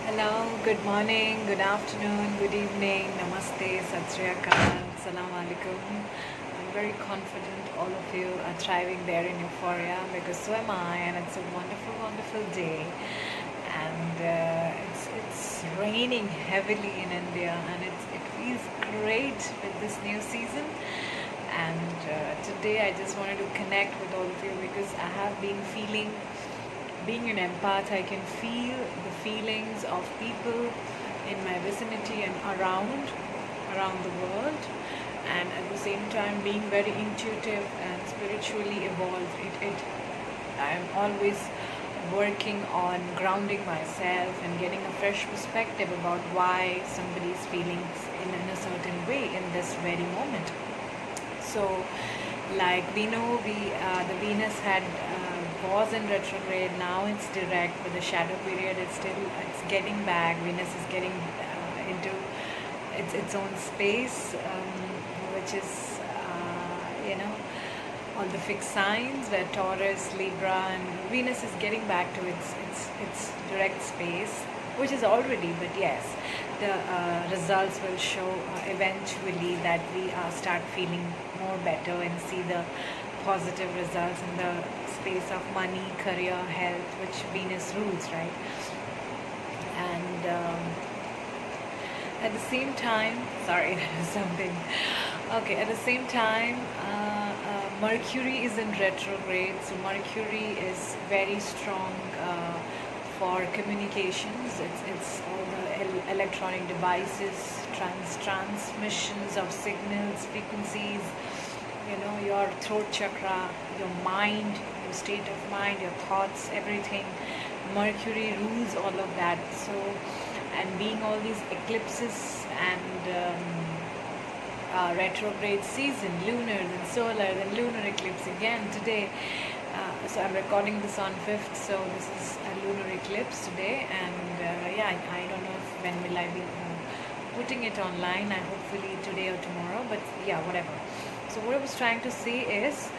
Hello, good morning, good afternoon, good evening, namaste, sat sri akal, salam alaikum. I'm very confident all of you are thriving there in euphoria because so am I, and it's a wonderful, wonderful day. And it's raining heavily in India, and it feels great with this new season. And today I just wanted to connect with all of you because I have been feeling, being an empath, I can feel the feelings of people in my vicinity and around the world, and at the same time being very intuitive and spiritually evolved. I'm always working on grounding myself and getting a fresh perspective about why somebody's feeling in a certain way in this very moment. So, like we know, the Venus had was in retrograde. Now it's direct, but the shadow period it's getting back. Venus is getting into its own space, which is all the fixed signs where Taurus, Libra, and Venus is getting back to its direct space, which is already, but yes, the results will show eventually that we start feeling more better and see the positive results in the space of money, career, health, which Venus rules, right? And at the same time, sorry, that is something. Okay, at the same time, Mercury is in retrograde, so Mercury is very strong for communications. It's all the electronic devices, transmissions of signals, frequencies. Your throat chakra, your mind, your state of mind, your thoughts, everything. Mercury rules all of that. So, and being all these eclipses and retrograde season, lunar, then solar, then lunar eclipse again today. So I'm recording this on 5th, so this is a lunar eclipse today, and I don't know when will I be putting it online. I hopefully today or tomorrow, but yeah, whatever. So what I was trying to say is,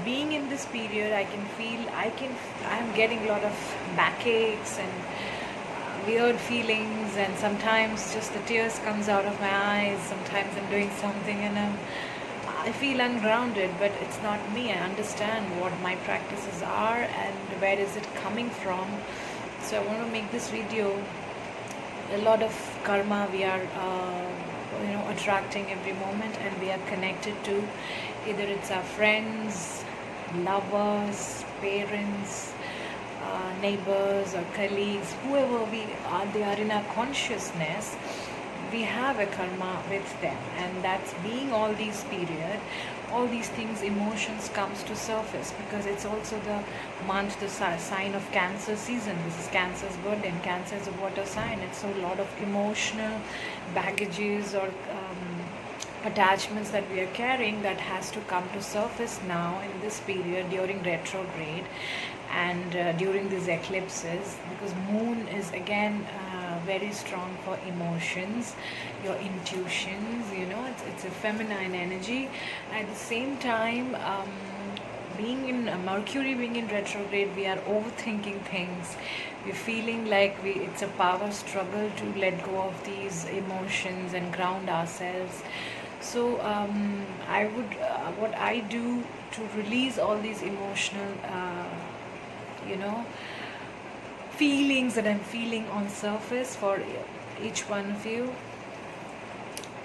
being in this period, I can feel I'm getting a lot of backaches and weird feelings, and sometimes just the tears comes out of my eyes. Sometimes I'm doing something and I feel ungrounded, but it's not me. I understand what my practices are and where is it coming from. So I want to make this video. A lot of karma we are attracting every moment, and we are connected to, either it's our friends, lovers, parents, neighbors or colleagues, whoever they are in our consciousness. We have a karma with them, and that's being all these period, all these things, emotions comes to surface because it's also the month, the sign of Cancer season. This is Cancer's birthday, and Cancer is a water sign. It's a lot of emotional baggages or attachments that we are carrying that has to come to surface now in this period during retrograde and during these eclipses, because moon is again very strong for emotions, your intuitions. It's a feminine energy. At the same time, being in Mercury being in retrograde, we are overthinking things. We're feeling like it's a power struggle to let go of these emotions and ground ourselves. So what I do to release all these emotional feelings that I'm feeling on surface for each one of you.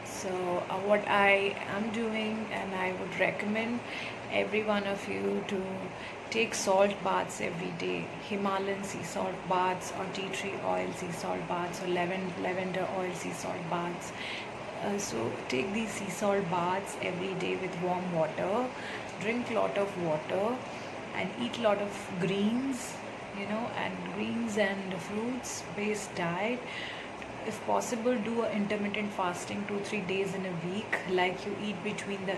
So what I am doing, and I would recommend every one of you to take salt baths every day, Himalayan sea salt baths or tea tree oil sea salt baths or lavender oil sea salt baths. So take these sea salt baths every day with warm water, drink a lot of water, and eat a lot of greens, and greens and fruits based diet. If possible, do a intermittent fasting 2-3 days in a week, like you eat between the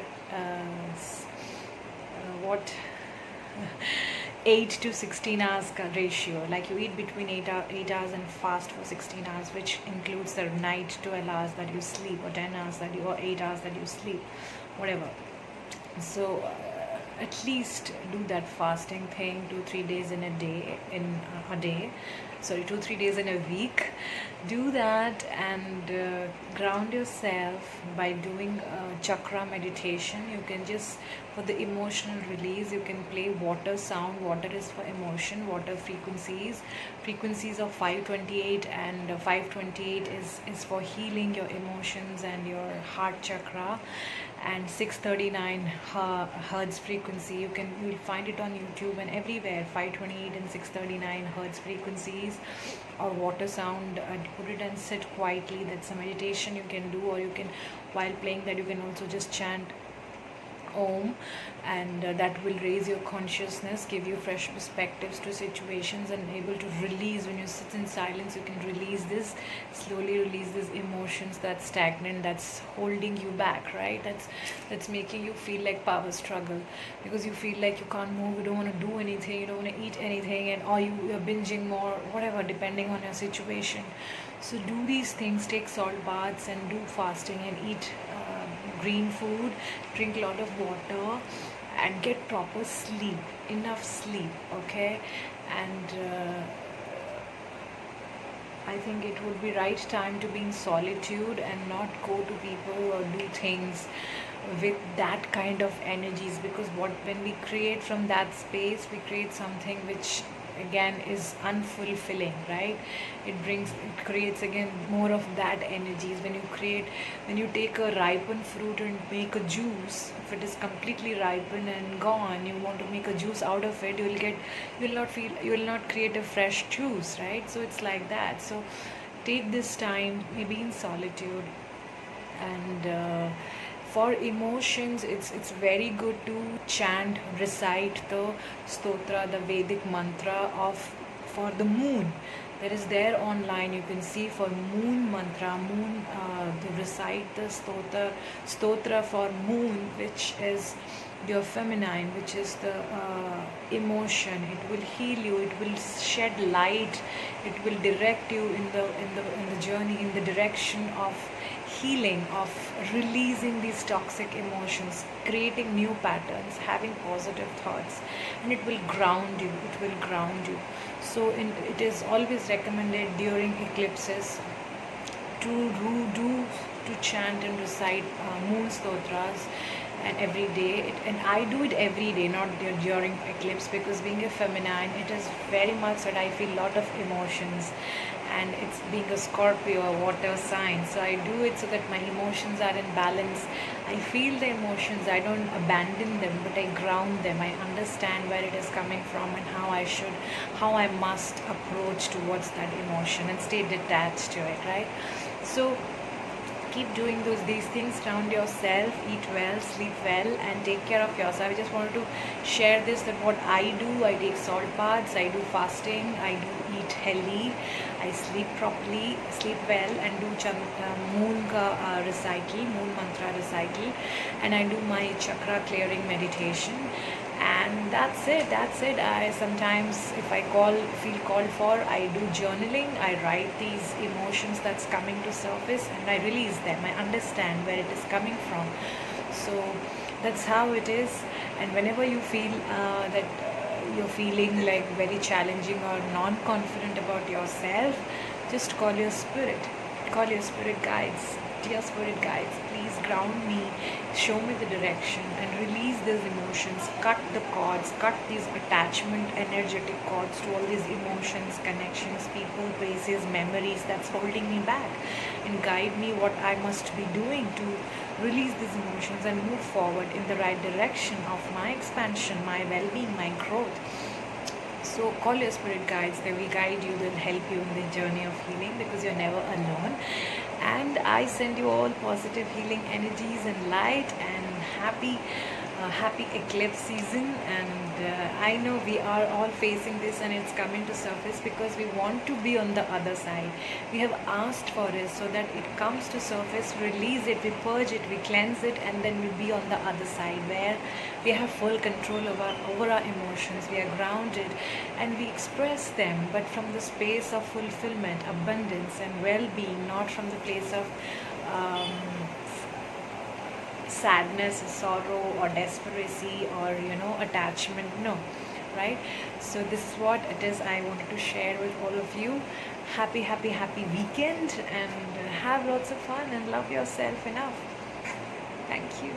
8 to 16 hours ratio, like you eat between 8 hours and fast for 16 hours, which includes the night 12 hours that you sleep, or 10 hours or 8 hours that you sleep, whatever. So at least do that fasting thing 2-3 days in a day, sorry, 2-3 days in a week. Do that and ground yourself by doing chakra meditation. You can just, for the emotional release, you can play water sound. Water is for emotion, water frequencies of 528, and 528 is for healing your emotions and your heart chakra. And 639 hertz frequency, you'll find it on YouTube and everywhere. 528 and 639 hertz frequencies, or water sound. Put it and sit quietly. That's a meditation you can do, or you can, while playing that, you can also just chant Om, and that will raise your consciousness, give you fresh perspectives to situations, and able to release. When you sit in silence, you can slowly release these emotions that's stagnant, that's holding you back, right? That's making you feel like power struggle, because you feel like you can't move, you don't want to do anything, you don't want to eat anything, and or you're binging more, whatever, depending on your situation. So do these things, take salt baths and do fasting and eat green food, drink a lot of water, and get proper sleep, enough sleep, okay? And I think it would be right time to be in solitude and not go to people or do things with that kind of energies, because when we create from that space, we create something which again is unfulfilling, right? It creates again more of that energies. When you take a ripened fruit and make a juice, if it is completely ripened and gone, you want to make a juice out of it, you will not create a fresh juice, right? So it's like that. So take this time, maybe in solitude, and for emotions, it's very good to recite the stotra, the Vedic mantra for the moon. There is there online, you can see, for moon mantra, to recite the stotra for moon, which is your feminine, which is the emotion. It will heal you, it will shed light, it will direct you in the journey, in the direction of healing, of releasing these toxic emotions, creating new patterns, having positive thoughts, and it will ground you. So it is always recommended during eclipses to chant and recite moon stotras, and every day. And I do it every day, not during eclipse, because being a feminine, it is very much that I feel a lot of emotions, and it's being a Scorpio, a water sign, so I do it so that my emotions are in balance. I feel the emotions, I don't abandon them, but I ground them. I understand where it is coming from and how I must approach towards that emotion and stay detached to it, right? So keep doing these things, ground yourself, eat well, sleep well, and take care of yourself. I just wanted to share this, that what I do. I take salt baths, I do fasting, I do eat healthy, I sleep properly, sleep well, and do moon mantra recital, and I do my chakra clearing meditation. And that's it. I sometimes, if I feel called for, I do journaling. I write these emotions that's coming to surface, and I release them. I understand where it is coming from. So that's how it is. And whenever you feel that you're feeling like very challenging or non-confident about yourself, just call your spirit guides. Dear spirit guides, please ground me, show me the direction, and release these emotions. Cut the cords, cut these attachment energetic cords to all these emotions, connections, people, places, memories that's holding me back, and guide me what I must be doing to release these emotions and move forward in the right direction of my expansion, my well-being, my growth. So call your spirit guides. They will guide you, they'll help you in the journey of healing, because you're never alone. And I send you all positive healing energies and light, and happy eclipse season. And I know we are all facing this, and it's coming to surface because we want to be on the other side. We have asked for it, so that it comes to surface, release it, we purge it, we cleanse it, and then we'll be on the other side, where we have full control over our emotions. We are grounded, and we express them, but from the space of fulfillment, abundance, and well-being, not from the place of sadness, sorrow, or desperation, or attachment. No, right? So this is what it is I wanted to share with all of you. Happy weekend, and have lots of fun and love yourself enough. Thank you.